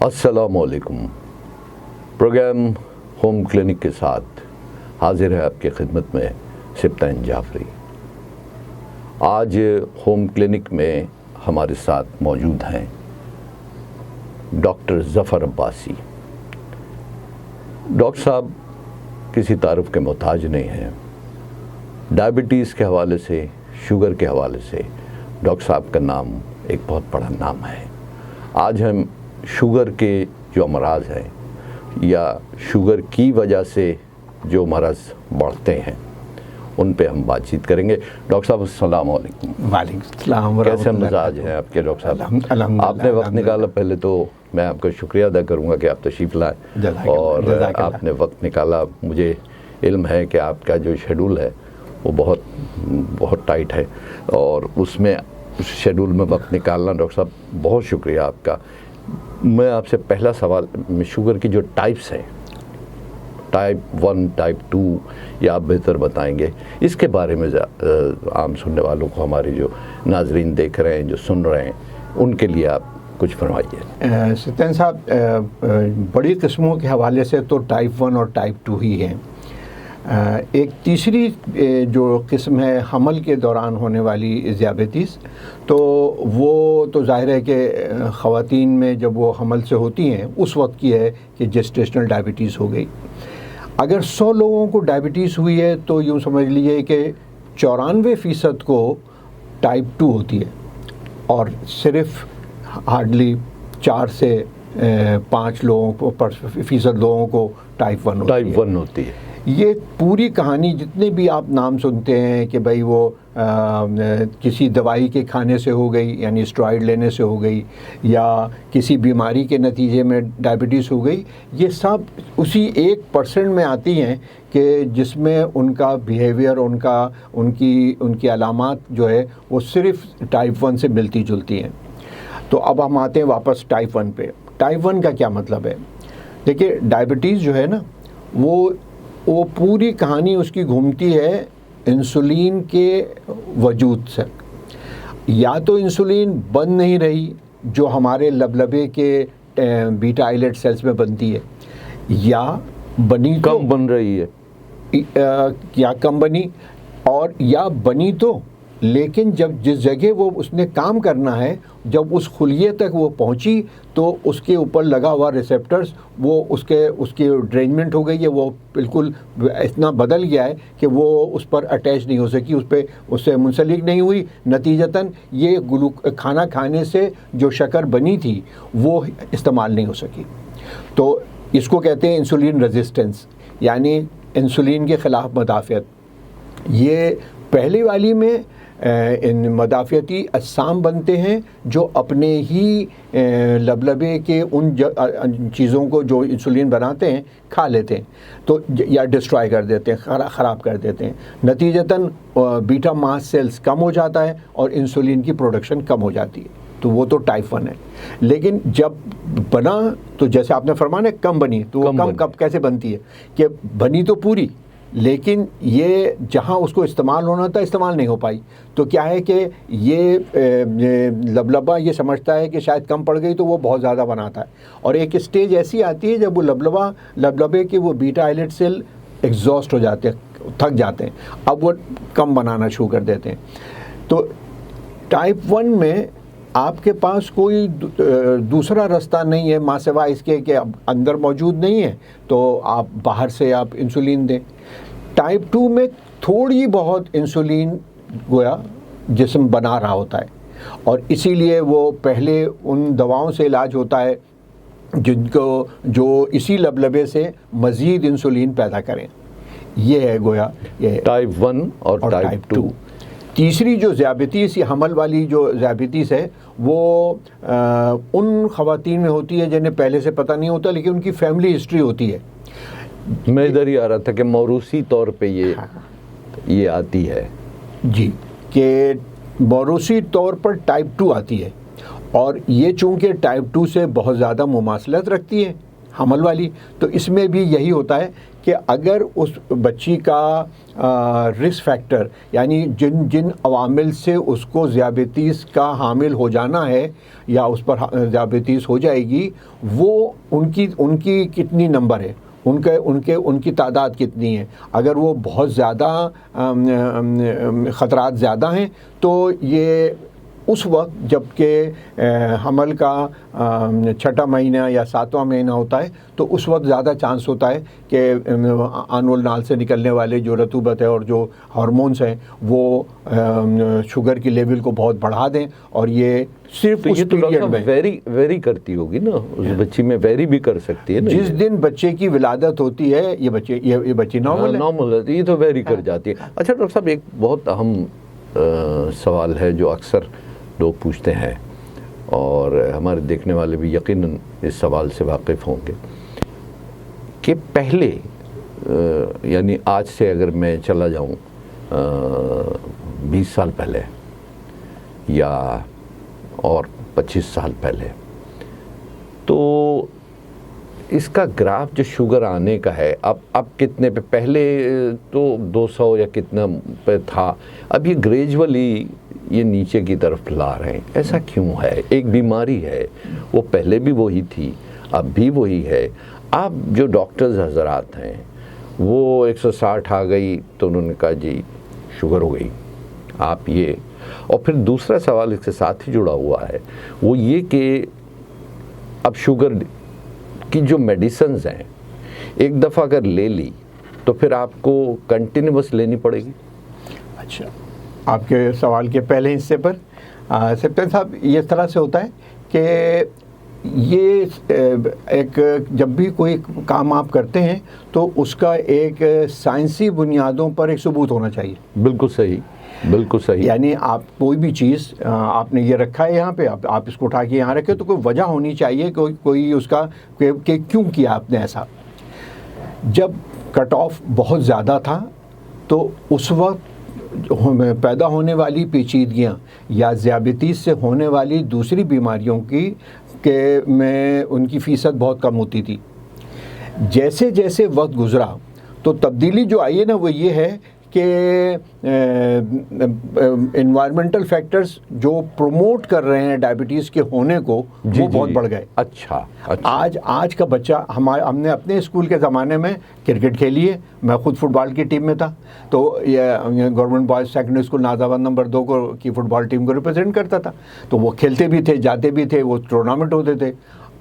السلام علیکم۔ Programme home clinic کے ساتھ حاضر ہے آپ کی خدمت میں سبطین جعفری۔ آج ہوم کلینک میں ہمارے ساتھ موجود ہیں ڈاکٹر ظفر عباسی۔ ڈاکٹر صاحب کسی تعارف کے محتاج نہیں ہیں۔ ڈائبٹیز کے حوالے سے، شوگر کے حوالے سے ڈاکٹر صاحب کا نام ایک بہت بڑا نام ہے۔ آج ہم شوگر کے جو امراض ہیں یا شوگر کی وجہ سے جو مرض بڑھتے ہیں ان پہ ہم بات چیت کریں گے۔ ڈاکٹر صاحب السلام علیکم۔ وعلیکم السلام۔ کیسے مزاج ہیں آپ کے ڈاکٹر صاحب؟ آپ نے وقت نکالا، پہلے تو میں آپ کا شکریہ ادا کروں گا کہ آپ تشریف لائے اور آپ نے وقت نکالا۔ مجھے علم ہے کہ آپ کا جو شیڈول ہے وہ بہت ٹائٹ ہے اور اس میں شیڈول میں وقت نکالنا، ڈاکٹر صاحب بہت شکریہ آپ کا۔ میں آپ سے پہلا سوال، شوگر کی جو ٹائپس ہیں، ٹائپ 1 ٹائپ 2، یا آپ بہتر بتائیں گے اس کے بارے میں عام سننے والوں کو، ہمارے جو ناظرین دیکھ رہے ہیں، جو سن رہے ہیں، ان کے لیے آپ کچھ فرمائیے۔ سبطین صاحب، بڑی قسموں کے حوالے سے تو ٹائپ 1 اور ٹائپ 2 ہی ہیں۔ ایک تیسری جو قسم ہے حمل کے دوران ہونے والی ذیابیطس، تو وہ تو ظاہر ہے کہ خواتین میں جب وہ حمل سے ہوتی ہیں اس وقت کی ہے کہ جسٹیشنل ڈائبٹیز ہو گئی۔ اگر 100 لوگوں کو ڈائبٹیز ہوئی ہے تو یوں سمجھ لیجیے کہ 94% کو ٹائپ 2 ہوتی ہے اور صرف ہارڈلی 4 سے 5 لوگوں کو فیصد لوگوں کو ٹائپ 1 ہوتی ہے۔ یہ پوری کہانی جتنے بھی آپ نام سنتے ہیں کہ بھائی وہ کسی دوائی کے کھانے سے ہو گئی، یعنی اسٹرائڈ لینے سے ہو گئی، یا کسی بیماری کے نتیجے میں ڈائبٹیز ہو گئی، یہ سب اسی 1% میں آتی ہیں کہ جس میں ان کا بیہیویئر، ان کی علامات جو ہے وہ صرف ٹائپ 1 سے ملتی جلتی ہیں۔ تو اب ہم آتے ہیں واپس ٹائپ 1 پہ۔ ٹائپ 1 کا کیا مطلب ہے؟ دیکھیے، ڈائبٹیز جو ہے نا، وہ پوری کہانی اس کی گھومتی ہے انسولین کے وجود سے۔ یا تو انسولین بن نہیں رہی جو ہمارے لبلبے کے بیٹا آئلیٹ سیلز میں بنتی ہے، یا بنی تو کم بن رہی ہے، یا کم بنی، اور یا بنی تو لیکن جب جس جگہ وہ اس نے کام کرنا ہے، جب اس خلیے تک وہ پہنچی تو اس کے اوپر لگا ہوا ریسیپٹرز وہ اس کی ڈرینجمنٹ ہو گئی ہے، وہ بالکل اتنا بدل گیا ہے کہ وہ اس پر اٹیچ نہیں ہو سکی، اس سے منسلک نہیں ہوئی۔ نتیجتاً یہ کھانا کھانے سے جو شکر بنی تھی وہ استعمال نہیں ہو سکی۔ تو اس کو کہتے ہیں انسولین ریزسٹنس، یعنی انسولین کے خلاف مدافعت۔ یہ پہلی والی میں ان مدافعتی اجسام بنتے ہیں جو اپنے ہی لبلبے کے ان چیزوں کو جو انسولین بناتے ہیں کھا لیتے ہیں، تو یا ڈسٹرائے کر دیتے ہیں، خراب کر دیتے ہیں۔ نتیجتاً بیٹا ماس سیلز کم ہو جاتا ہے اور انسولین کی پروڈکشن کم ہو جاتی ہے۔ تو وہ تو ٹائپ 1 ہے۔ لیکن جب بنا تو جیسے آپ نے فرمایا کم بنی، تو وہ کم کب کیسے بنتی ہے کہ بنی تو پوری، لیکن یہ جہاں اس کو استعمال ہونا تھا استعمال نہیں ہو پائی۔ تو کیا ہے کہ یہ لبلبا یہ سمجھتا ہے کہ شاید کم پڑ گئی تو وہ بہت زیادہ بناتا ہے، اور ایک اسٹیج ایسی آتی ہے جب وہ لبلبے کے وہ بیٹا آئلیٹ سیل ایگزاسٹ ہو جاتے ہیں، تھک جاتے ہیں، اب وہ کم بنانا شروع کر دیتے ہیں۔ تو ٹائپ 1 میں آپ کے پاس کوئی دوسرا راستہ نہیں ہے ماں سوائے اس کے کہ اندر موجود نہیں ہے تو آپ باہر سے آپ انسولین دیں۔ ٹائپ 2 میں تھوڑی بہت انسولین گویا جسم بنا رہا ہوتا ہے، اور اسی لیے وہ پہلے ان دواؤں سے علاج ہوتا ہے جن کو جو اسی لبلبے سے مزید انسولین پیدا کریں۔ یہ ہے گویا یہ ٹائپ 1 اور ٹائپ 2۔ تیسری جو ذیابیطس یا حمل والی جو ذیابیطس ہے وہ ان خواتین میں ہوتی ہے جنہیں پہلے سے پتہ نہیں ہوتا لیکن ان کی فیملی ہسٹری ہوتی ہے۔ میں ادھر ہی آ رہا تھا کہ موروثی طور پہ یہ آتی ہے۔ جی، کہ موروثی طور پر ٹائپ 2 آتی ہے، اور یہ چونکہ ٹائپ 2 سے بہت زیادہ مماثلت رکھتی ہے حمل والی. تو اس میں بھی یہی ہوتا ہے کہ اگر اس بچی کا رسک فیکٹر یعنی جن عوامل سے اس کو ذیابیطیس کا حامل ہو جانا ہے یا اس پر ذیابیطیس ہو جائے گی، وہ ان کی کتنی نمبر ہے، ان کی تعداد کتنی ہے. اگر وہ بہت زیادہ خطرات زیادہ ہیں تو یہ اس وقت جب کہ حمل کا 6واں مہینہ یا 7واں مہینہ ہوتا ہے تو اس وقت زیادہ چانس ہوتا ہے کہ آنول نال سے نکلنے والے جو رطوبت ہے اور جو ہارمونز ہیں وہ شوگر کی لیول کو بہت بڑھا دیں، اور یہ صرف اس پیریڈ میں ویری کرتی ہوگی نا، اس بچی میں ویری بھی کر سکتی ہے نا. جس دن بچے کی ولادت ہوتی ہے یہ بچی نارمل ہے، یہ تو ویری کر جاتی ہے. اچھا ڈاکٹر صاحب، ایک بہت اہم سوال ہے جو اکثر لوگ پوچھتے ہیں، اور ہمارے دیکھنے والے بھی یقیناً اس سوال سے واقف ہوں گے کہ پہلے یعنی آج سے اگر میں چلا جاؤں 20 سال پہلے یا اور 25 سال پہلے، تو اس کا گراف جو شوگر آنے کا ہے اب کتنے پہ، پہلے تو 200 یا کتنا پہ تھا، اب یہ گریجولی یہ نیچے کی طرف لا رہے ہیں. ایسا کیوں ہے؟ ایک بیماری ہے، وہ پہلے بھی وہی تھی، اب بھی وہی ہے. اب جو ڈاکٹرز حضرات ہیں وہ 160 آ گئی تو انہوں نے کہا جی شوگر ہو گئی آپ یہ. اور پھر دوسرا سوال اس کے ساتھ ہی جڑا ہوا ہے، وہ یہ کہ اب شوگر کی جو میڈیسنز ہیں ایک دفعہ اگر لے لی تو پھر آپ کو کنٹینیوس لینی پڑے گی. اچھا، آپ کے سوال کے پہلے حصے پر سپتن صاحب یہ اس طرح سے ہوتا ہے کہ یہ ایک جب بھی کوئی کام آپ کرتے ہیں تو اس کا ایک سائنسی بنیادوں پر ایک ثبوت ہونا چاہیے. بالکل صحیح، بالکل صحیح. یعنی آپ کوئی بھی چیز آپ نے یہ رکھا ہے یہاں پہ، آپ اس کو اٹھا کے یہاں رکھے تو کوئی وجہ ہونی چاہیے، کوئی اس کا کہ کیوں کیا آپ نے ایسا. جب کٹ آف بہت زیادہ تھا تو اس وقت پیدا ہونے والی پیچیدگیاں یا ذیابیطیس سے ہونے والی دوسری بیماریوں میں ان کی فیصد بہت کم ہوتی تھی. جیسے جیسے وقت گزرا تو تبدیلی جو آئی ہے نا وہ یہ ہے کہ انوائرمنٹل فیکٹرز جو پروموٹ کر رہے ہیں ڈائبٹیز کے ہونے کو وہ بہت بڑھ گئے. اچھا، آج کا بچہ ہم نے اپنے اسکول کے زمانے میں کرکٹ کھیلی ہے، میں خود فٹ بال کی ٹیم میں تھا، تو یہ government boys secondary school Nazabad نمبر 2 کی فٹ بال ٹیم کو ریپرزینٹ کرتا تھا، تو وہ کھیلتے بھی تھے، جاتے بھی تھے، وہ ٹورنامنٹ ہوتے تھے.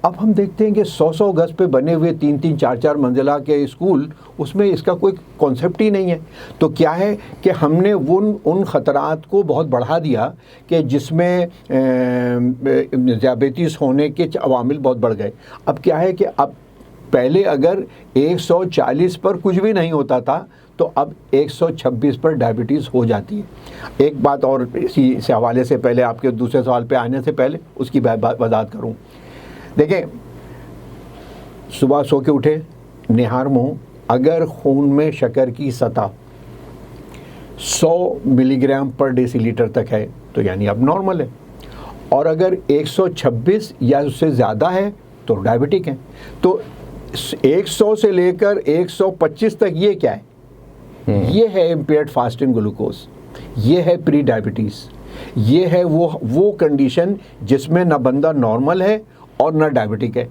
اب ہم دیکھتے ہیں کہ 100 گز پہ بنے ہوئے 3 4 منزلہ کے اسکول، اس میں اس کا کوئی کانسیپٹ ہی نہیں ہے. تو کیا ہے کہ ہم نے ان خطرات کو بہت بڑھا دیا کہ جس میں ذیابیطیس ہونے کے عوامل بہت بڑھ گئے. اب کیا ہے کہ اب پہلے اگر 140 پر کچھ بھی نہیں ہوتا تھا تو اب 126 پر ڈائبٹیز ہو جاتی ہے. ایک بات اور اسی سے حوالے سے پہلے آپ کے دوسرے سوال پہ آنے سے پہلے اس کی وضاحت کروں. دیکھیں، صبح سو کے اٹھے، نہار منہ، اگر خون میں شکر کی سطح 100 ملی گرام پر ڈیسی لیٹر تک ہے تو یعنی اب نارمل ہے، اور اگر 126 یا اس سے زیادہ ہے تو ڈائبٹک ہے. تو 100 سے لے کر 125 تک یہ کیا ہے؟ یہ ہے امپیئرڈ فاسٹنگ گلوکوز، یہ ہے پری ڈائبٹیز، یہ ہے وہ کنڈیشن جس میں نہ بندہ نارمل ہے اور نہ ڈائبٹک ہے.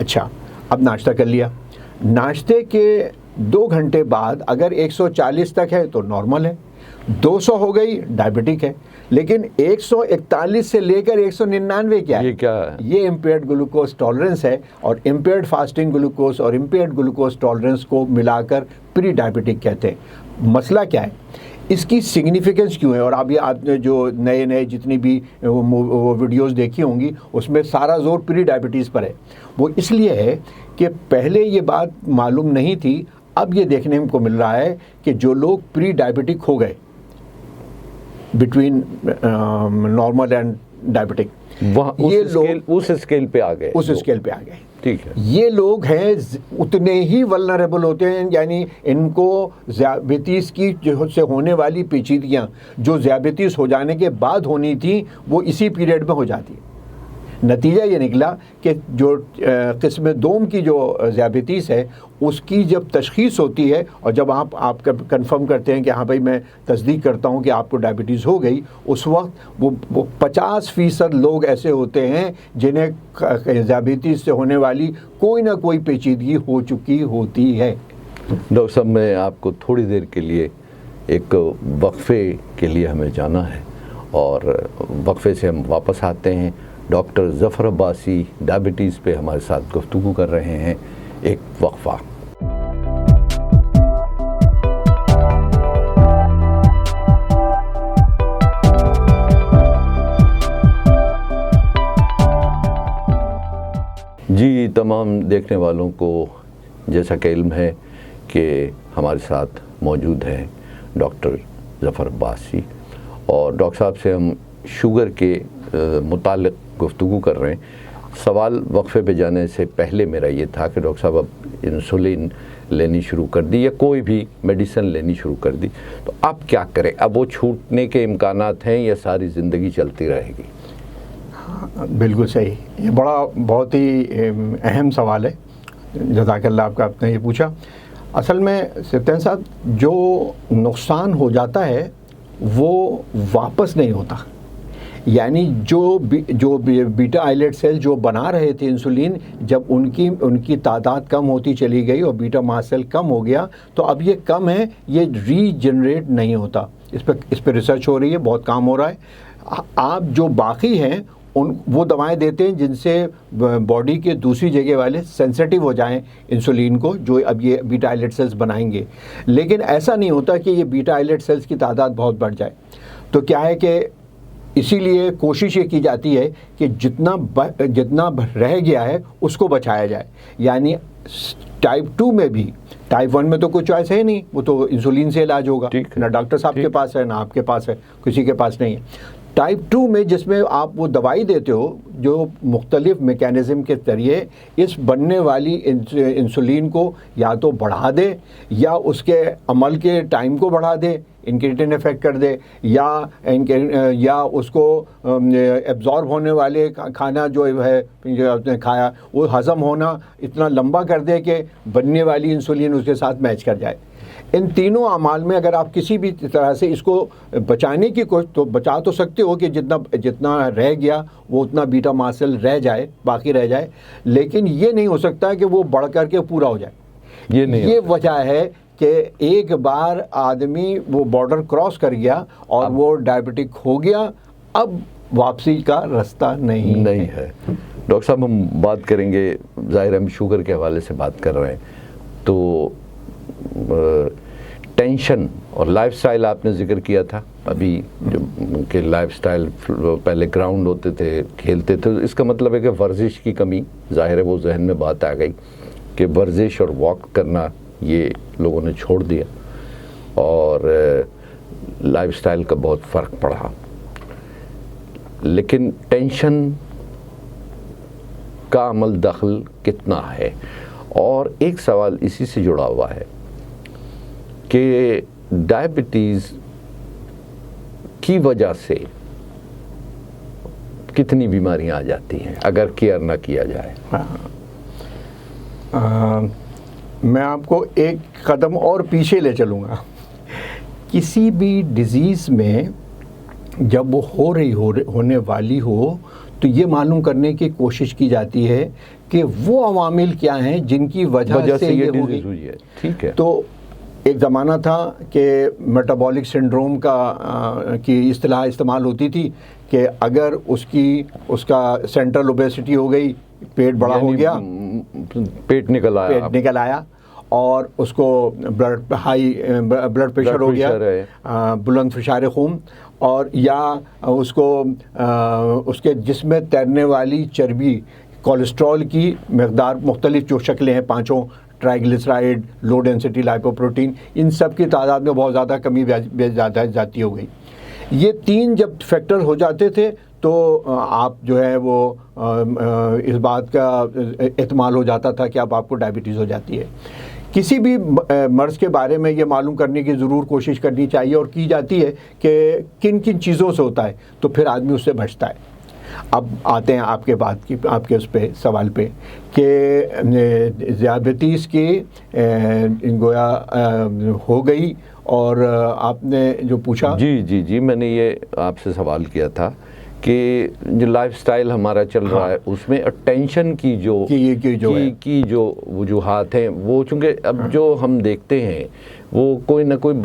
اچھا، اب ناشتہ کر لیا، ناشتے کے 2 گھنٹے بعد اگر 140 تک ہے تو نارمل ہے، 200 ہو گئی ڈائبٹک ہے. لیکن 141 سے لے کر 199 کیا ہے؟ یہ امپیئرڈ گلوکوز ٹالرنس ہے، اور امپیئرڈ فاسٹنگ گلوکوز اور امپیئرڈ گلوکوز ٹالرنس کو ملا کر پری ڈائبٹک کہتے ہیں. مسئلہ کیا ہے؟ اس کی سگنیفیکنس کیوں ہے؟ اور اب یہ آپ نے جو نئے جتنی بھی ویڈیوز دیکھی ہوں گی اس میں سارا زور پری ڈائبٹیز پر ہے. وہ اس لیے ہے کہ پہلے یہ بات معلوم نہیں تھی، اب یہ دیکھنے کو مل رہا ہے کہ جو لوگ پری ڈائبٹک ہو گئے بٹوین نارمل اینڈ ڈائبٹک، یہ لوگ اس اسکیل پہ آ گئے. ٹھیک ہے، یہ لوگ ہیں اتنے ہی ولنریبل ہوتے ہیں، یعنی ان کو ذیابیطیس کی جو سے ہونے والی پیچیدگیاں جو ذیابیطیس ہو جانے کے بعد ہونی تھی وہ اسی پیریڈ میں ہو جاتی ہے. نتیجہ یہ نکلا کہ جو قسم دوم کی جو ذیابیطیس ہے اس کی جب تشخیص ہوتی ہے اور جب آپ کنفرم کرتے ہیں کہ ہاں بھائی میں تصدیق کرتا ہوں کہ آپ کو ڈائبٹیز ہو گئی، اس وقت وہ 50% لوگ ایسے ہوتے ہیں جنہیں ذیابیطیس سے ہونے والی کوئی نہ کوئی پیچیدگی ہو چکی ہوتی ہے۔ ڈاکٹر صاحب میں آپ کو تھوڑی دیر کے لیے ایک وقفے کے لیے ہمیں جانا ہے، اور وقفے سے ہم واپس آتے ہیں۔ ڈاکٹر ظفر عباسی ڈائبٹیز پہ ہمارے ساتھ گفتگو کر رہے ہیں۔ ایک وقفہ۔ جی، تمام دیکھنے والوں کو جیسا کہ علم ہے کہ ہمارے ساتھ موجود ہیں ڈاکٹر ظفر عباسی، اور ڈاکٹر صاحب سے ہم شوگر کے متعلق گفتگو کر رہے ہیں۔ سوال وقفے پہ جانے سے پہلے میرا یہ تھا کہ ڈاکٹر صاحب اب انسولین لینی شروع کر دی یا کوئی بھی میڈیسن لینی شروع کر دی، تو اب کیا کریں؟ اب وہ چھوٹنے کے امکانات ہیں یا ساری زندگی چلتی رہے گی؟ بالکل صحیح، یہ بہت ہی اہم سوال ہے، جزاک اللہ آپ نے یہ پوچھا۔ اصل میں سفتین صاحب، جو نقصان ہو جاتا ہے وہ واپس نہیں ہوتا، یعنی جو بیٹا آئلیٹ سیل جو بنا رہے تھے انسولین، جب ان کی تعداد کم ہوتی چلی گئی اور بیٹا ماسٹ سیل کم ہو گیا، تو اب یہ کم ہے، یہ ری جنریٹ نہیں ہوتا۔ اس پہ ریسرچ ہو رہی ہے، بہت کام ہو رہا ہے۔ آپ جو باقی ہیں وہ دوائیں دیتے ہیں جن سے باڈی کے دوسری جگہ والے سینسیٹیو ہو جائیں انسولین کو، جو اب یہ بیٹا آئلیٹ سیلز بنائیں گے، لیکن ایسا نہیں ہوتا کہ یہ بیٹا آئلیٹ سیلز کی تعداد بہت بڑھ جائے۔ تو کیا ہے کہ اسی لیے کوشش یہ کی جاتی ہے کہ جتنا رہ گیا ہے اس کو بچایا جائے، یعنی ٹائپ 2 میں بھی، ٹائپ 1 میں تو کوئی چوائس ہے نہیں، وہ تو انسولین سے علاج ہوگا، نہ ڈاکٹر صاحب کے پاس ہے نہ آپ کے پاس ہے، کسی کے پاس نہیں ہے۔ ٹائپ 2 میں جس میں آپ وہ دوائی دیتے ہو جو مختلف میکینزم کے ذریعے اس بننے والی انسولین کو یا تو بڑھا دے یا اس کے عمل کے ٹائم کو بڑھا دے، انکریٹن افیکٹ کر دے، یا اس کو ایبزارب ہونے والے کھانا جو ہے جو آپ نے کھایا وہ ہضم ہونا اتنا لمبا کر دے کہ بننے والی انسولین اس کے ساتھ میچ کر جائے۔ ان تینوں اعمال میں اگر آپ کسی بھی طرح سے اس کو بچانے کی کوشش، تو بچا تو سکتے ہو کہ جتنا رہ گیا وہ اتنا بیٹا ماسٹ سیل رہ جائے، باقی رہ جائے، لیکن یہ نہیں ہو سکتا کہ وہ بڑھ کر کے پورا ہو جائے۔ یہ وجہ ہے کہ ایک بار آدمی وہ بارڈر کراس کر گیا اور وہ ڈائبٹک ہو گیا، اب واپسی کا رستہ نہیں ہے۔ ڈاکٹر صاحب ہم بات کریں گے، ظاہر ہم شوگر کے حوالے سے بات کر رہے ہیں، تو ٹینشن اور لائف سٹائل آپ نے ذکر کیا تھا ابھی، جو کہ لائف سٹائل پہلے گراؤنڈ ہوتے تھے، کھیلتے تھے، اس کا مطلب ہے کہ ورزش کی کمی، ظاہر ہے وہ ذہن میں بات آ گئی کہ ورزش اور واک کرنا یہ لوگوں نے چھوڑ دیا، اور لائف سٹائل کا بہت فرق پڑا۔ لیکن ٹینشن کا عمل دخل کتنا ہے؟ اور ایک سوال اسی سے جڑا ہوا ہے کہ ڈائبٹیز کی وجہ سے کتنی بیماریاں آ جاتی ہیں اگر کیئر نہ کیا جائے؟ میں آپ کو ایک قدم اور پیچھے لے چلوں گا۔ کسی بھی ڈیزیز میں جب وہ ہونے والی ہو تو یہ معلوم کرنے کی کوشش کی جاتی ہے کہ وہ عوامل کیا ہیں جن کی وجہ سے یہ ہوئی ہے۔ ٹھیک ہے، تو ایک زمانہ تھا کہ میٹابولک سنڈروم کی اصطلاح استعمال ہوتی تھی کہ اگر اس کا سینٹرل اوبیسٹی ہو گئی، پیٹ بڑا ہو گیا، پیٹ نکل آیا اور اس کو بلڈ پریشر ہو گیا، بلند فشار خون، اور یا اس کے جسم میں تیرنے والی چربی، کولیسٹرول کی مقدار، مختلف جو شکلیں ہیں پانچوں، ٹرائیگلیسرائڈ، لو ڈینسٹی لائپوپروٹین، ان سب کی تعداد میں بہت زیادہ کمی جاتی ہو گئی۔ یہ تین جب فیکٹر ہو جاتے تھے تو آپ جو ہے وہ اس بات کا احتمال ہو جاتا تھا کہ اب آپ کو ڈائبٹیز ہو جاتی ہے۔ کسی بھی مرض کے بارے میں یہ معلوم کرنے کی ضرور کوشش کرنی چاہیے اور کی جاتی ہے کہ کن کن چیزوں سے ہوتا ہے، تو پھر آدمی اس سے بچتا ہے۔ اب آتے ہیں آپ کے اس پہ سوال پہ کہ ذیابیطیس کی گویا ہو گئی، اور آپ نے جو پوچھا جی میں نے یہ آپ سے سوال کیا تھا کہ جو لائف سٹائل ہمارا چل رہا ہے اس میں ٹینشن کی جو وجوہات ہیں، وہ چونکہ اب جو ہم دیکھتے ہیں وہ کوئی نہ کوئی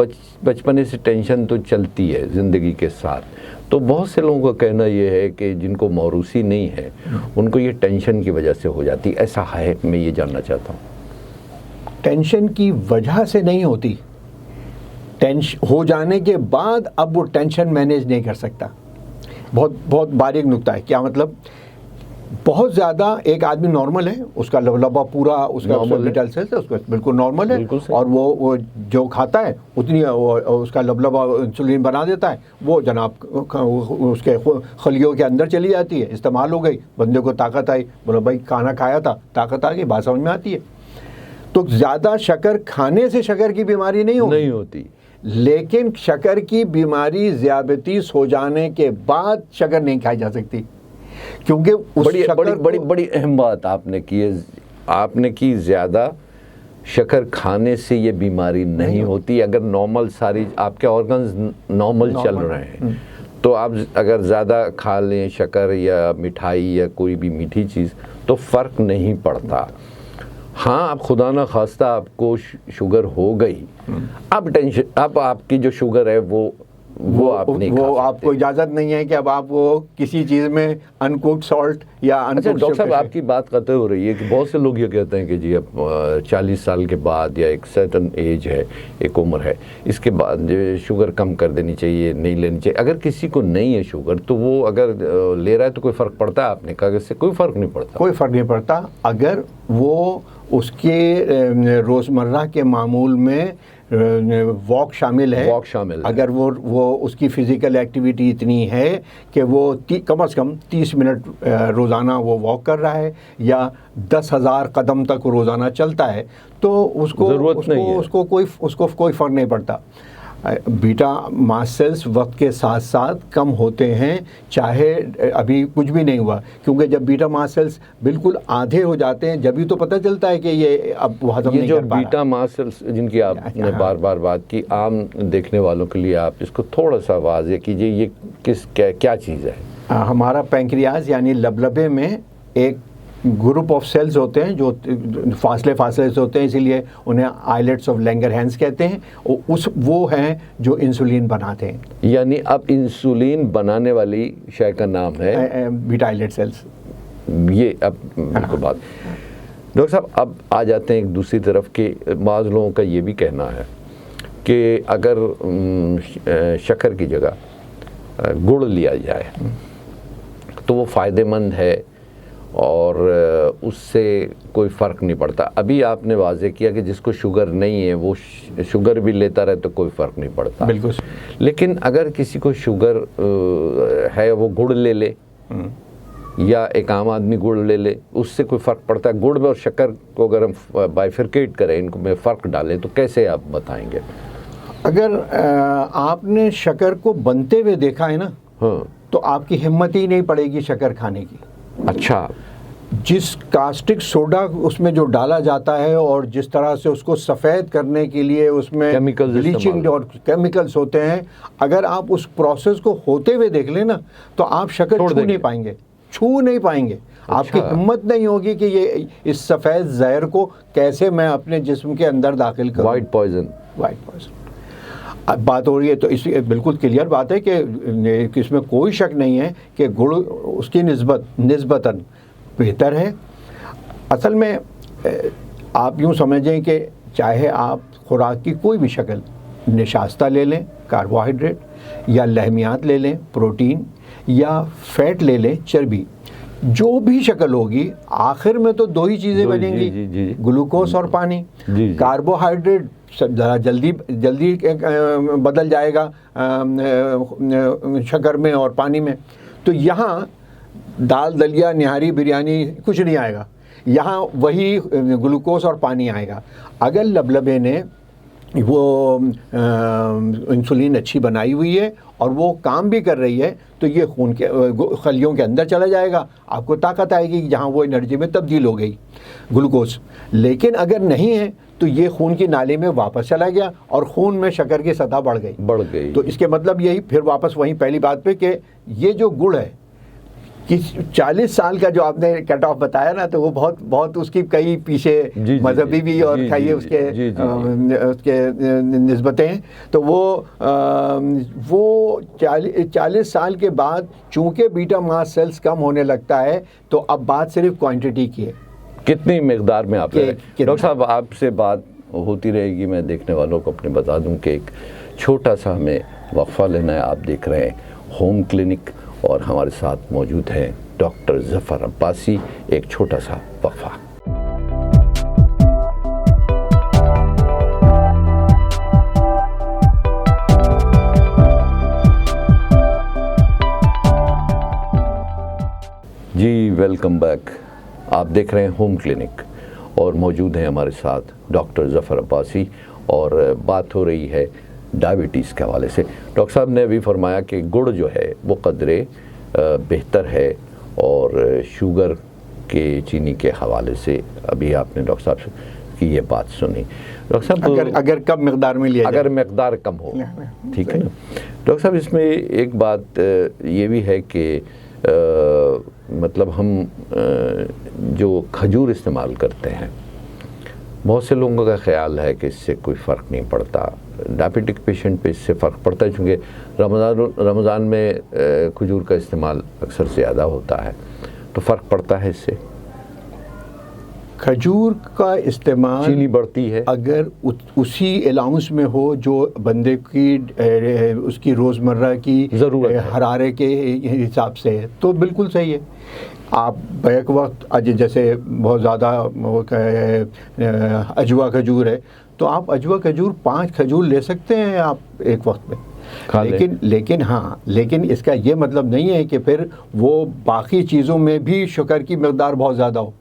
بچپنے سے ٹینشن تو چلتی ہے زندگی کے ساتھ، تو بہت سے لوگوں کا کہنا یہ ہے کہ جن کو موروثی نہیں ہے ان کو یہ ٹینشن کی وجہ سے ہو جاتی، ایسا ہے؟ میں یہ جاننا چاہتا ہوں۔ ٹینشن کی وجہ سے نہیں ہوتی، ہو جانے کے بعد اب وہ ٹینشن مینیج نہیں کر سکتا۔ بہت باریک نکتہ ہے۔ کیا مطلب؟ بہت زیادہ ایک آدمی نارمل ہے، اس کا لبلبا پورا، اس کا بیٹا سیلز ہے، اس کا بالکل نارمل ہے، اور وہ جو کھاتا ہے اتنی اس کا لبلبا انسولین بنا دیتا ہے، وہ جناب اس کے خلیوں کے اندر چلی جاتی ہے، استعمال ہو گئی، بندے کو طاقت آئی، بولا بھائی کھانا کھایا تھا، طاقت آ گئی، بات سمجھ میں آتی ہے۔ تو زیادہ شکر کھانے سے شکر کی بیماری نہیں ہوتی، لیکن شکر کی بیماری ذیابیطیس ہو جانے کے بعد شکر نہیں کھائی جا سکتی، کیونکہ بڑی اہم بات آپ نے کی ہے، آپ نے کی زیادہ شکر کھانے سے یہ بیماری نہیں ہوتی۔ اگر نارمل ساری آپ کے آرگنز نارمل چل رہے ہیں تو آپ اگر زیادہ کھا لیں شکر یا مٹھائی یا کوئی بھی میٹھی چیز تو فرق نہیں پڑتا۔ ہاں اب خدا نہ خواستہ آپ کو شوگر ہو گئی، اب ٹینشن، اب آپ کی جو شوگر ہے وہ آپ نہیں کھا سکتے، وہ آپ کو اجازت نہیں ہے کہ اب آپ وہ کسی چیز میں انکوکڈ سالٹ یا اچھا ڈاکٹر صاحب آپ کی بات قطع ہو رہی ہے کہ بہت سے لوگ یہ کہتے ہیں کہ جی اب 40 سال کے بعد یا ایک سرٹن ایج ہے، ایک عمر ہے، اس کے بعد جو شوگر کم کر دینی چاہیے، نہیں لینی چاہیے۔ اگر کسی کو نہیں ہے شوگر تو وہ اگر لے رہا ہے تو کوئی فرق پڑتا ہے؟ آپ نے کہا کہ اس سے کوئی فرق نہیں پڑتا، کوئی فرق نہیں پڑتا اگر وہ اس کے روزمرہ کے معمول میں واک شامل ہے، اگر وہ اس کی فزیکل ایکٹیویٹی اتنی ہے کہ وہ کم از کم 30 منٹ روزانہ وہ واک کر رہا ہے یا 10,000 قدم تک روزانہ چلتا ہے، تو اس کو کوئی فرق نہیں پڑتا۔ بیٹا ماسٹ سیلز وقت کے ساتھ ساتھ کم ہوتے ہیں، چاہے ابھی کچھ بھی نہیں ہوا، کیونکہ جب بیٹا ماسٹ سیلز بالکل آدھے ہو جاتے ہیں جبھی تو پتہ چلتا ہے کہ یہ اب ہضم نہیں کر پا رہا۔ یہ جو بیٹا ماسٹ سیلز جن کی آپ نے بار بار بات کی، عام دیکھنے والوں کے لیے آپ اس کو تھوڑا سا واضح کیجئے، یہ کیا چیز ہے؟ ہمارا پینکریاز یعنی لبلبے میں ایک گروپ آف سیلز ہوتے ہیں جو فاصلے سے ہوتے ہیں، اسی لیے انہیں آئلیٹس آف لینگرہینز کہتے ہیں، وہ ہیں جو انسولین بناتے ہیں۔ یعنی اب انسولین بنانے والی شے کا نام ہے بیٹا آئلیٹ سیلز۔ یہ اب بالکل بات ڈاکٹر صاحب اب آ جاتے ہیں ایک دوسری طرف کہ بعض لوگوں کا یہ بھی کہنا ہے کہ اگر شکر کی جگہ گڑ لیا جائے تو وہ فائدہ مند ہے اور اس سے کوئی فرق نہیں پڑتا۔ ابھی آپ نے واضح کیا کہ جس کو شوگر نہیں ہے وہ شوگر بھی لیتا رہے تو کوئی فرق نہیں پڑتا، بالکل۔ لیکن اگر کسی کو شوگر ہے وہ گڑ لے لے یا ایک عام آدمی گڑ لے لے، اس سے کوئی فرق پڑتا ہے؟ گڑ میں اور شکر کو اگر ہم بائیفرکیٹ کریں، ان کو میں فرق ڈالیں تو کیسے آپ بتائیں گے؟ اگر آپ نے شکر کو بنتے ہوئے دیکھا ہے نا، تو آپ کی ہمت ہی نہیں پڑے گی شکر کھانے کی۔ اچھا، جس کاسٹک سوڈا اس میں جو ڈالا جاتا ہے اور جس طرح سے اس کو سفید کرنے کے لیے اس میں بلیچنگ اور کیمیکلز ہوتے ہیں، اگر آپ اس پروسیس کو ہوتے ہوئے دیکھ لیں نا تو آپ شکر چھو نہیں پائیں گے۔ آپ کی ہمت نہیں ہوگی کہ یہ اس سفید زہر کو کیسے میں اپنے جسم کے اندر داخل کروں۔ White poison. اب بات ہو رہی ہے تو اس بالکل کلیئر بات ہے کہ اس میں کوئی شک نہیں ہے کہ گڑ اس کی نسبتاً بہتر ہے۔ اصل میں آپ یوں سمجھیں کہ چاہے آپ خوراک کی کوئی بھی شکل، نشاستہ لے لیں کاربوہائیڈریٹ، یا لحمیات لے لیں پروٹین، یا فیٹ لے لیں چربی، جو بھی شکل ہوگی آخر میں تو دو ہی چیزیں بنیں گی، گلوکوز اور پانی۔ کاربوہائیڈریٹ جلدی بدل جائے گا شکر میں اور پانی میں، تو یہاں دال دلیا نہاری بریانی کچھ نہیں آئے گا، یہاں وہی گلوکوز اور پانی آئے گا۔ اگر لبلبے نے وہ انسولین اچھی بنائی ہوئی ہے اور وہ کام بھی کر رہی ہے تو یہ خون کے خلیوں کے اندر چلا جائے گا, آپ کو طاقت آئے گی جہاں وہ انرجی میں تبدیل ہو گئی گلوکوز. لیکن اگر نہیں ہے تو یہ خون کی نالی میں واپس چلا گیا اور خون میں شکر کی سطح بڑھ گئی. تو اس کے مطلب یہی پھر واپس وہیں پہلی بات پہ کہ یہ جو گڑ ہے کہ 40 سال کا جو آپ نے کٹ آف بتایا نا, تو وہ بہت بہت اس کی کئی پیچھے مذہبی بھی اور کئی اس کے نسبتیں ہیں. تو وہ 40 سال کے بعد چونکہ بیٹا ماس سیلز کم ہونے لگتا ہے تو اب بات صرف کوانٹٹی کی ہے, کتنی مقدار میں آپ ڈاکٹر صاحب آپ سے بات ہوتی رہے گی. میں دیکھنے والوں کو اپنے بتا دوں کہ ایک چھوٹا سا ہمیں وقفہ لینا ہے. آپ دیکھ رہے ہیں ہوم کلینک اور ہمارے ساتھ موجود ہیں ڈاکٹر ظفر عباسی. ایک چھوٹا سا وقفہ. جی ویلکم بیک. آپ دیکھ رہے ہیں ہوم کلینک اور موجود ہیں ہمارے ساتھ ڈاکٹر ظفر عباسی اور بات ہو رہی ہے ڈائبٹیز کے حوالے سے. ڈاکٹر صاحب نے ابھی فرمایا کہ گڑ جو ہے وہ قدرے بہتر ہے اور شوگر کے چینی کے حوالے سے ابھی آپ نے ڈاکٹر صاحب کی یہ بات سنی. ڈاکٹر صاحب اگر کم مقدار میں لیا اگر مقدار کم ہو, ٹھیک ہے نا ڈاکٹر صاحب, اس میں ایک بات یہ بھی ہے کہ مطلب ہم جو کھجور استعمال کرتے ہیں بہت سے لوگوں کا خیال ہے کہ اس سے کوئی فرق نہیں پڑتا. ڈائبٹک پیشنٹ پہ اس سے فرق پڑتا ہے چونکہ رمضان میں کھجور کا استعمال اکثر زیادہ ہوتا ہے, تو فرق پڑتا ہے اس سے. کھجور کا استعمال چینی بڑھتی ہے اگر اسی الاؤنس میں ہو جو بندے کی اس کی روزمرہ کی ضرورت حرارے کے حساب سے ہے تو بالکل صحیح ہے. آپ بیک وقت جیسے بہت زیادہ اجوا کھجور ہے تو آپ اجوا کھجور 5 کھجور لے سکتے ہیں آپ ایک وقت میں, لیکن اس کا یہ مطلب نہیں ہے کہ پھر وہ باقی چیزوں میں بھی شکر کی مقدار بہت زیادہ ہو.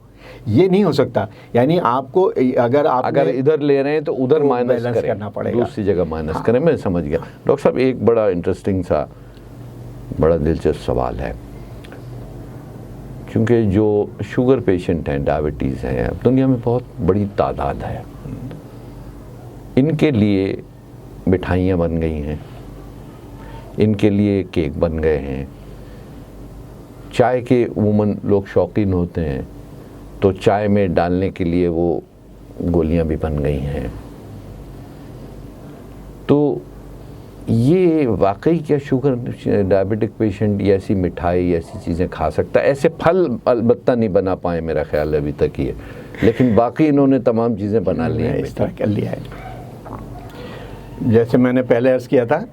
یہ نہیں ہو سکتا. یعنی آپ کو اگر ادھر لے رہے ہیں تو ادھر مائنس کرنا پڑے گا, دوسری جگہ مائنس کریں. میں سمجھ گیا. ڈاکٹر صاحب ایک بڑا انٹرسٹنگ سا بڑا دلچسپ سوال ہے, کیونکہ جو شوگر پیشنٹ ہیں, ڈائبٹیز ہیں, دنیا میں بہت بڑی تعداد ہے. ان کے لیے مٹھائیاں بن گئی ہیں, ان کے لیے کیک بن گئے ہیں, چائے کے عموماً لوگ شوقین ہوتے ہیں تو چائے میں ڈالنے کے لیے وہ گولیاں بھی بن گئی ہیں. تو یہ واقعی کیا شوگر ڈائبٹک پیشنٹ یہ ایسی مٹھائی ایسی چیزیں کھا سکتا ہے؟ ایسے پھل البتہ نہیں بنا پائے میرا خیال ہے ابھی تک یہ, لیکن باقی انہوں نے تمام چیزیں بنا لی ہیں. اس طرح کر لیا ہے. جیسے میں نے پہلے عرض کیا تھا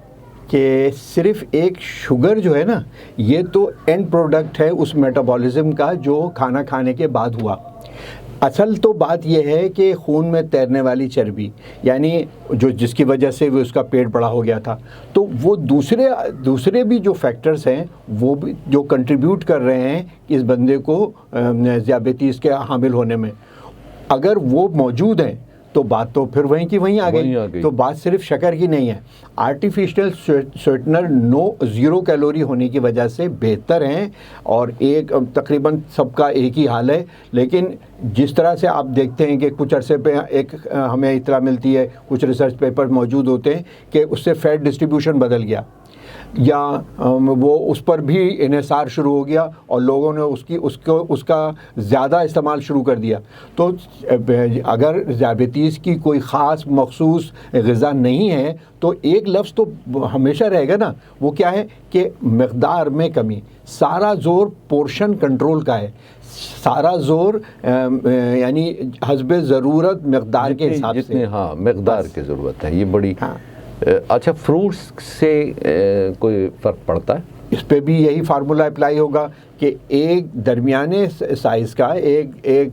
کہ صرف ایک شوگر جو ہے نا یہ تو اینڈ پروڈکٹ ہے اس میٹابولزم کا جو کھانا کھانے کے بعد ہوا. اصل تو بات یہ ہے کہ خون میں تیرنے والی چربی یعنی جس کی وجہ سے وہ اس کا پیٹ بڑا ہو گیا تھا, تو وہ دوسرے بھی جو فیکٹرز ہیں وہ بھی جو کنٹریبیوٹ کر رہے ہیں اس بندے کو ذیابیطیز کے حامل ہونے میں, اگر وہ موجود ہیں تو بات تو پھر وہیں کی وہیں آ گئی. تو بات صرف شکر کی نہیں ہے. آرٹیفیشل سویٹنر 0 کیلوری ہونے کی وجہ سے بہتر ہیں اور ایک تقریباً سب کا ایک ہی حال ہے. لیکن جس طرح سے آپ دیکھتے ہیں کہ کچھ عرصے پہ ایک ہمیں اطلاع ملتی ہے, کچھ ریسرچ پیپر موجود ہوتے ہیں کہ اس سے فیٹ ڈسٹریبیوشن بدل گیا یا وہ اس پر بھی انحصار شروع ہو گیا اور لوگوں نے اس کا زیادہ استعمال شروع کر دیا. تو اگر ذیابیطیز کی کوئی خاص مخصوص غذا نہیں ہے تو ایک لفظ تو ہمیشہ رہے گا نا, وہ کیا ہے کہ مقدار میں کمی. سارا زور پورشن کنٹرول کا ہے, سارا زور یعنی حسب ضرورت مقدار کے حساب سے. ہاں مقدار کی ضرورت ہے, یہ بڑی. اچھا فروٹس سے کوئی فرق پڑتا ہے؟ اس پہ بھی یہی فارمولا اپلائی ہوگا کہ ایک درمیانے سائز کا ایک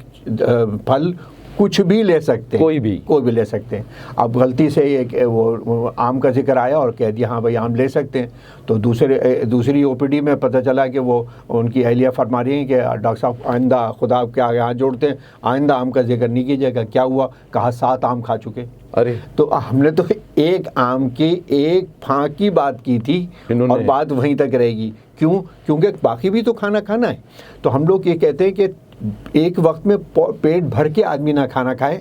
پھل کچھ بھی لے سکتے ہیں, کوئی بھی لے سکتے ہیں. اب غلطی سے ایک وہ آم کا ذکر آیا اور کہہ دیا ہاں بھائی آم لے سکتے ہیں, تو دوسری او پی ڈی میں پتہ چلا کہ وہ ان کی اہلیہ فرما رہی ہیں کہ ڈاکٹر صاحب آئندہ خدا کے آگے ہاتھ جوڑتے ہیں, آئندہ آم کا ذکر نہیں کیجیے گا. کیا ہوا؟ کہا 7 آم کھا چکے. ارے تو ہم نے تو ایک آم کی ایک پھانک کی بات کی تھی اور بات وہیں تک رہے گی. کیوں؟ کیونکہ باقی بھی تو کھانا ہے. تو ہم لوگ یہ کہتے ہیں کہ ایک وقت میں پیٹ بھر کے آدمی نہ کھانا کھائے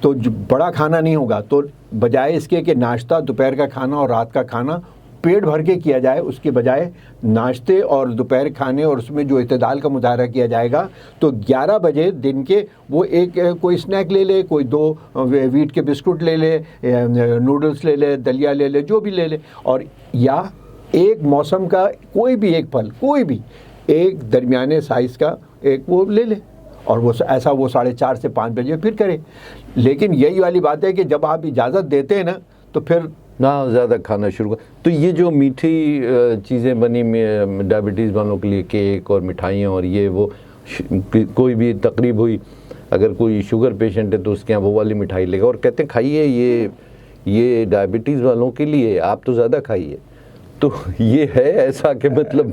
تو بڑا کھانا نہیں ہوگا. تو بجائے اس کے کہ ناشتہ, دوپہر کا کھانا اور رات کا کھانا پیٹ بھر کے کیا جائے, اس کے بجائے ناشتے اور دوپہر کھانے اور اس میں جو اعتدال کا مظاہرہ کیا جائے گا تو 11 بجے دن کے وہ ایک کوئی اسنیک لے لے, کوئی 2 ویٹ کے بسکٹ لے لے, نوڈلز لے لے, دلیا لے لے, جو بھی لے لے, اور یا ایک موسم کا کوئی بھی ایک پھل, کوئی بھی ایک درمیانے سائز کا ایک وہ لے لے, اور وہ ایسا وہ 4:30 سے 5 بجے پھر کرے. لیکن یہی والی بات ہے کہ جب آپ اجازت دیتے ہیں نا تو پھر نہ زیادہ کھانا شروع کر. تو یہ جو میٹھی چیزیں بنی ڈائبٹیز والوں کے لیے, کیک اور مٹھائیاں اور یہ وہ, کوئی بھی تقریب ہوئی, اگر کوئی شوگر پیشنٹ ہے تو اس کے یہاں وہ والی مٹھائی لے گا اور کہتے ہیں کھائیے یہ ڈائبٹیز والوں کے لیے, آپ تو زیادہ کھائیے. تو یہ ہے ایسا کہ مطلب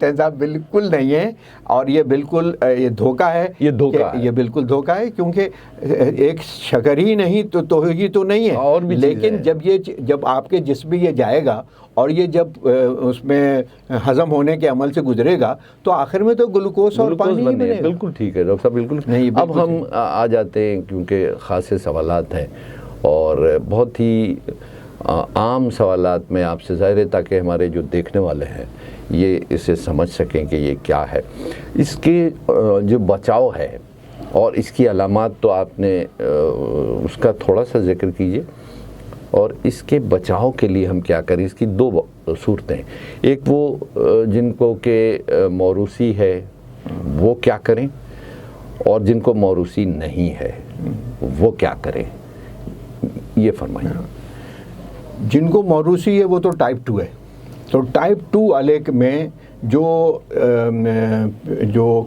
صاحب بالکل نہیں ہے, اور یہ بالکل یہ دھوکہ ہے, یہ بالکل دھوکہ ہے. کیونکہ ایک شکر ہی نہیں تو یہ تو نہیں ہے, اور بھی لیکن جب آپ کے جسم میں یہ جائے گا اور یہ جب اس میں ہضم ہونے کے عمل سے گزرے گا تو آخر میں تو گلوکوز اور پانی ہی بنے گا. بالکل ٹھیک ہے ڈاکٹر صاحب, بالکل نہیں. اب ہم آ جاتے ہیں کیونکہ خاصے سوالات ہیں اور بہت ہی عام سوالات میں آپ سے ظاہر ہے تاکہ ہمارے جو دیکھنے والے ہیں یہ اسے سمجھ سکیں کہ یہ کیا ہے. اس کے جو بچاؤ ہے اور اس کی علامات تو آپ نے اس کا تھوڑا سا ذکر کیجئے, اور اس کے بچاؤ کے لیے ہم کیا کریں. اس کی 2 صورتیں, ایک وہ جن کو کہ موروثی ہے وہ کیا کریں, اور جن کو موروثی نہیں ہے وہ کیا کریں, یہ فرمائیں. جن کو موروثی ہے وہ تو ٹائپ 2 ہے. تو ٹائپ 2 والے میں جو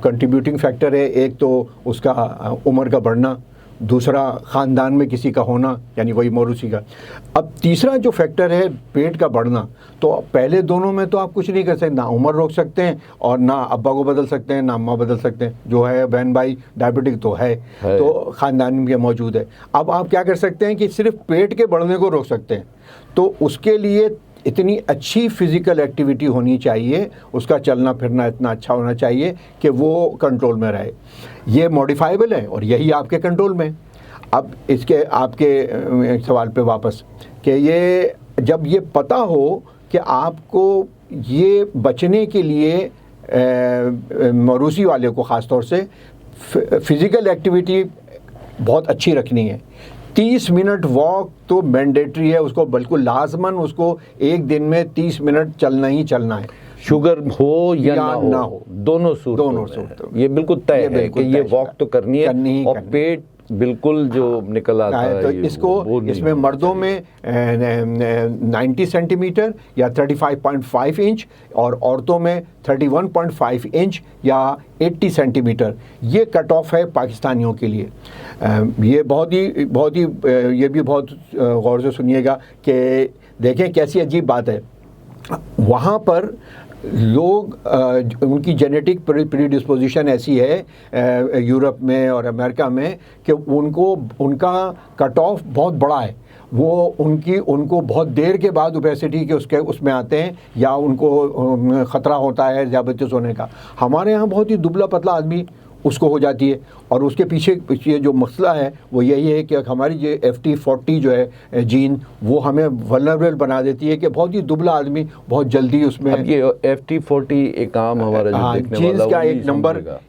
کنٹریبیوٹنگ فیکٹر ہے, ایک تو اس کا عمر کا بڑھنا, دوسرا خاندان میں کسی کا ہونا یعنی وہی موروثی کا. اب تیسرا جو فیکٹر ہے پیٹ کا بڑھنا, تو پہلے دونوں میں تو آپ کچھ نہیں کر سکتے, نہ عمر روک سکتے ہیں اور نہ ابا کو بدل سکتے ہیں, نہ اماں بدل سکتے ہیں. جو ہے بہن بھائی ڈائبٹک تو ہے, تو خاندان میں موجود ہے. اب آپ کیا کر سکتے ہیں کہ صرف پیٹ کے بڑھنے کو روک سکتے ہیں. تو اس کے لیے اتنی اچھی فزیکل ایکٹیویٹی ہونی چاہیے, اس کا چلنا پھرنا اتنا اچھا ہونا چاہیے کہ وہ کنٹرول میں رہے. یہ موڈیفائبل ہے اور یہی آپ کے کنٹرول میں. اب اس کے آپ کے سوال پہ واپس کہ یہ جب یہ پتہ ہو کہ آپ کو یہ بچنے کے لیے موروثی والے کو خاص طور سے فزیکل ایکٹیویٹی بہت اچھی رکھنی ہے. 30 منٹ واک تو مینڈیٹری ہے, اس کو بالکل لازماً اس کو ایک دن میں 30 منٹ چلنا ہی چلنا ہے. شوگر ہو یا نہ ہو, دونوں صورتوں یہ بالکل طے ہے کہ یہ واک تو کرنی ہے, اور پیٹ بالکل جو نکل آتا ہے. تو اس میں مردوں میں 90 سینٹی میٹر یا 35.5 انچ اور عورتوں میں 31.5 انچ یا 80 سینٹی میٹر, یہ کٹ آف ہے پاکستانیوں کے لیے. یہ بہت ہی یہ بھی بہت غور سے سنیے گا کہ دیکھیں کیسی عجیب بات ہے. وہاں پر لوگ ان کی جینیٹک پری ڈسپوزیشن ایسی ہے یورپ میں اور امریکہ میں کہ ان کا کٹ آف بہت بڑا ہے. وہ ان کو بہت دیر کے بعد اوبیسٹی کے اس میں آتے ہیں یا ان کو خطرہ ہوتا ہے ذیابیطس ہونے کا. ہمارے ہاں بہت ہی دبلا پتلا آدمی اس کو ہو جاتی ہے, اور اس کے پیچھے جو مسئلہ ہے وہ یہی ہے کہ ہماری جو FT40 جو ہے جین وہ ہمیں ولنریبل بنا دیتی ہے کہ بہت ہی دبلا آدمی بہت جلدی اس میں. اب یہ FT40 ایک عام ہمارا جو دیکھنے والا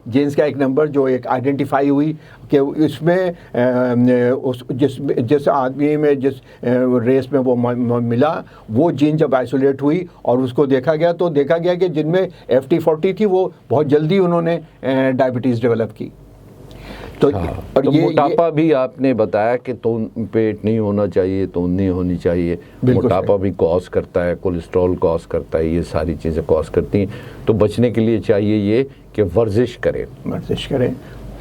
جینس کا ایک نمبر جو ایک آئیڈینٹیفائی ہوئی کہ اس میں جس آدمی میں جس ریس میں وہ ملا وہ جین جب آئسولیٹ ہوئی اور اس کو دیکھا گیا تو دیکھا گیا کہ جن میں FT40 تھی وہ بہت جلدی انہوں نے ڈائبٹیز ڈیولپ کی. تو موٹاپا بھی آپ نے بتایا کہ پیٹ نہیں ہونا چاہیے, توند نہیں ہونی چاہیے. موٹاپا بھی کاز کرتا ہے, کولیسٹرول کاز کرتا ہے, یہ ساری چیزیں کاز کرتی ہیں. تو بچنے کے لیے چاہیے یہ کہ ورزش کریں.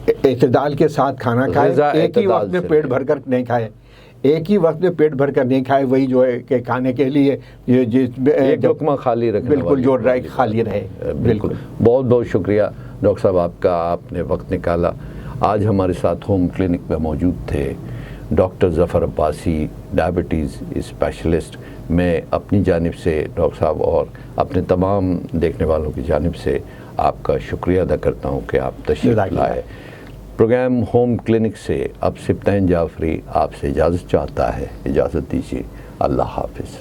اعتدال کے ساتھ کھانا کھائے، غذا ایک ہی اعتدال وقت میں سے پیٹ بھر کر نہیں کھائے، ایک ہی وقت میں پیٹ بھر کر نہیں کھائے، وہی جو ہے کہ کھانے کے لیے ایک لقمہ خالی رکھنے بالکل جو خالی رہے. بالکل. بہت بہت شکریہ ڈاکٹر صاحب آپ کا، آپ نے وقت نکالا. آج ہمارے ساتھ ہوم کلینک میں موجود تھے ڈاکٹر ظفر عباسی، ڈائبٹیز اسپیشلسٹ. میں اپنی جانب سے ڈاکٹر صاحب اور اپنے تمام دیکھنے والوں کی جانب سے آپ کا شکریہ ادا کرتا ہوں کہ آپ تشریف لائے. پروگرام ہوم کلینک سے اب سبطین جعفری آپ سے اجازت چاہتا ہے. اجازت دیجیے. اللہ حافظ.